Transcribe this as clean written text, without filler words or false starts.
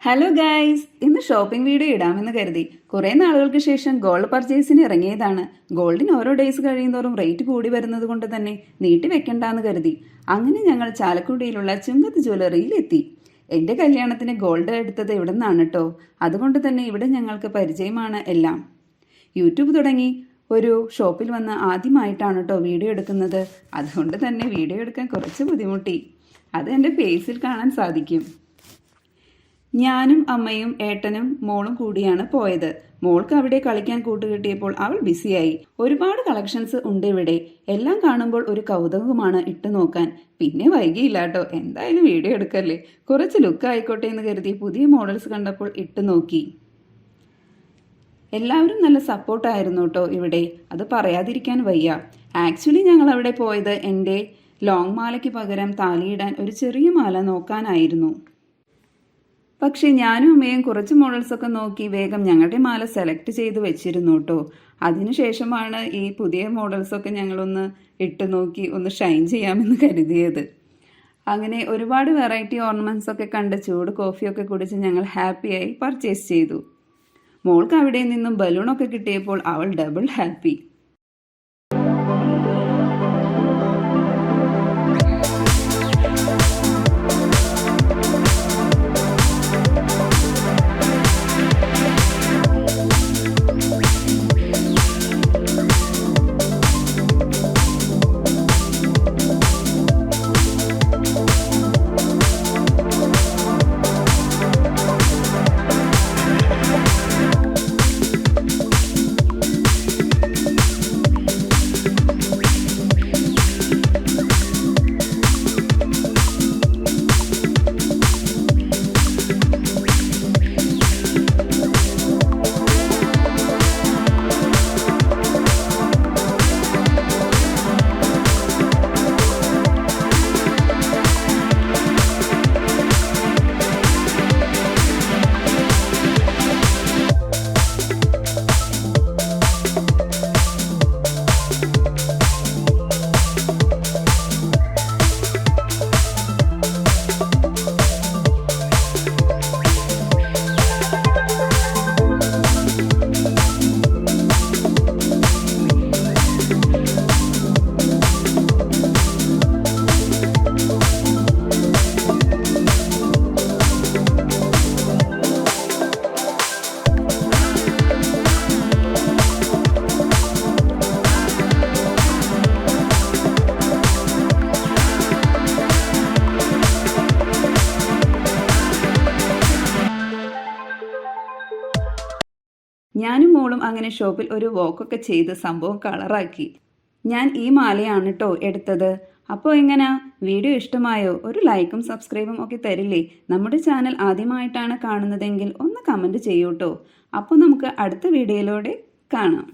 Hello guys, ഇന്ന് shopping video ഇടാമെന്ന് കരുതി. കുറേ നാളുകൾക്ക് ശേഷം ഗോൾഡ് പർച്ചേസിന് ഇറങ്ങിയതാണ്. ഗോൾഡിന് ഓരോ ഡേയ്സ് കഴിയുന്തോറും റേറ്റ് കൂടി വരുന്നത് കൊണ്ട് തന്നെ നീട്ടി വെക്കണ്ടെന്ന് കരുതി. അങ്ങനെ ഞങ്ങൾ ചാലക്കുടിയിലുള്ള ചുങ്കത്ത് ജ്വല്ലറിയിൽ എത്തി. എൻ്റെ കല്യാണത്തിന് ഗോൾഡ് എടുത്തത് ഇവിടെ നിന്നാണ് കേട്ടോ. അതുകൊണ്ട് തന്നെ ഇവിടെ ഞങ്ങൾക്ക് പരിചയമാണ് എല്ലാം. യൂട്യൂബ് തുടങ്ങി ഒരു ഷോപ്പിൽ വന്ന് ആദ്യമായിട്ടാണ് കേട്ടോ വീഡിയോ എടുക്കുന്നത്. അതുകൊണ്ട് തന്നെ വീഡിയോ എടുക്കാൻ കുറച്ച് ബുദ്ധിമുട്ടി. അത് എൻ്റെ ഫേസിൽ കാണാൻ സാധിക്കും. ഞാനും അമ്മയും ഏട്ടനും മോളും കൂടിയാണ് പോയത്. മോൾക്ക് അവിടെ കളിക്കാൻ കൂട്ടുകിട്ടിയപ്പോൾ അവൾ ബിസിയായി. ഒരുപാട് കളക്ഷൻസ് ഉണ്ട് ഇവിടെ. എല്ലാം കാണുമ്പോൾ ഒരു കൗതുകമാണ് ഇട്ടു നോക്കാൻ. പിന്നെ വൈകിയില്ല കേട്ടോ. എന്തായാലും വീഡിയോ എടുക്കല്ലേ, കുറച്ച് ലുക്ക് ആയിക്കോട്ടെ എന്ന് കരുതി പുതിയ മോഡൽസ് കണ്ടപ്പോൾ ഇട്ടു നോക്കി. എല്ലാവരും നല്ല സപ്പോർട്ടായിരുന്നു കേട്ടോ ഇവിടെ. അത് പറയാതിരിക്കാൻ വയ്യ. ആക്ച്വലി ഞങ്ങൾ അവിടെ പോയത് എൻ്റെ ലോങ് മാലയ്ക്ക് പകരം താലിയിടാൻ ഒരു ചെറിയ മാല നോക്കാനായിരുന്നു. പക്ഷെ ഞാനും അമ്മയും കുറച്ച് മോഡൽസൊക്കെ നോക്കി വേഗം ഞങ്ങളുടെ മാല സെലക്ട് ചെയ്ത് വെച്ചിരുന്നു കേട്ടോ. അതിനുശേഷമാണ് ഈ പുതിയ മോഡൽസൊക്കെ ഞങ്ങളൊന്ന് ഇട്ട് നോക്കി ഒന്ന് ഷൈൻ ചെയ്യാമെന്ന് കരുതിയത്. അങ്ങനെ ഒരുപാട് വെറൈറ്റി ഓർണമെന്റ്സ് ഒക്കെ കണ്ട് ചൂട് കോഫിയൊക്കെ കുടിച്ച് ഞങ്ങൾ ഹാപ്പിയായി പർച്ചേസ് ചെയ്തു. മോൾക്ക് അവിടെ നിന്നും ബലൂണൊക്കെ കിട്ടിയപ്പോൾ അവൾ ഡബിൾ ഹാപ്പി. ഞാനും മോളും അങ്ങനെ ഷോപ്പിൽ ഒരു വോക്കൊക്കെ ചെയ്ത് സംഭവം കളറാക്കി. ഞാൻ ഈ മാലയാണ് കേട്ടോ എടുത്തത്. അപ്പോൾ എങ്ങനാ, വീഡിയോ ഇഷ്ടമായോ? ഒരു ലൈക്കും സബ്സ്ക്രൈബും ഒക്കെ തരില്ലേ? നമ്മുടെ ചാനൽ ആദ്യമായിട്ടാണ് കാണുന്നതെങ്കിൽ ഒന്ന് കമൻറ്റ് ചെയ്യൂട്ടോ. അപ്പോൾ നമുക്ക് അടുത്ത വീഡിയോയിലൂടെ കാണാം.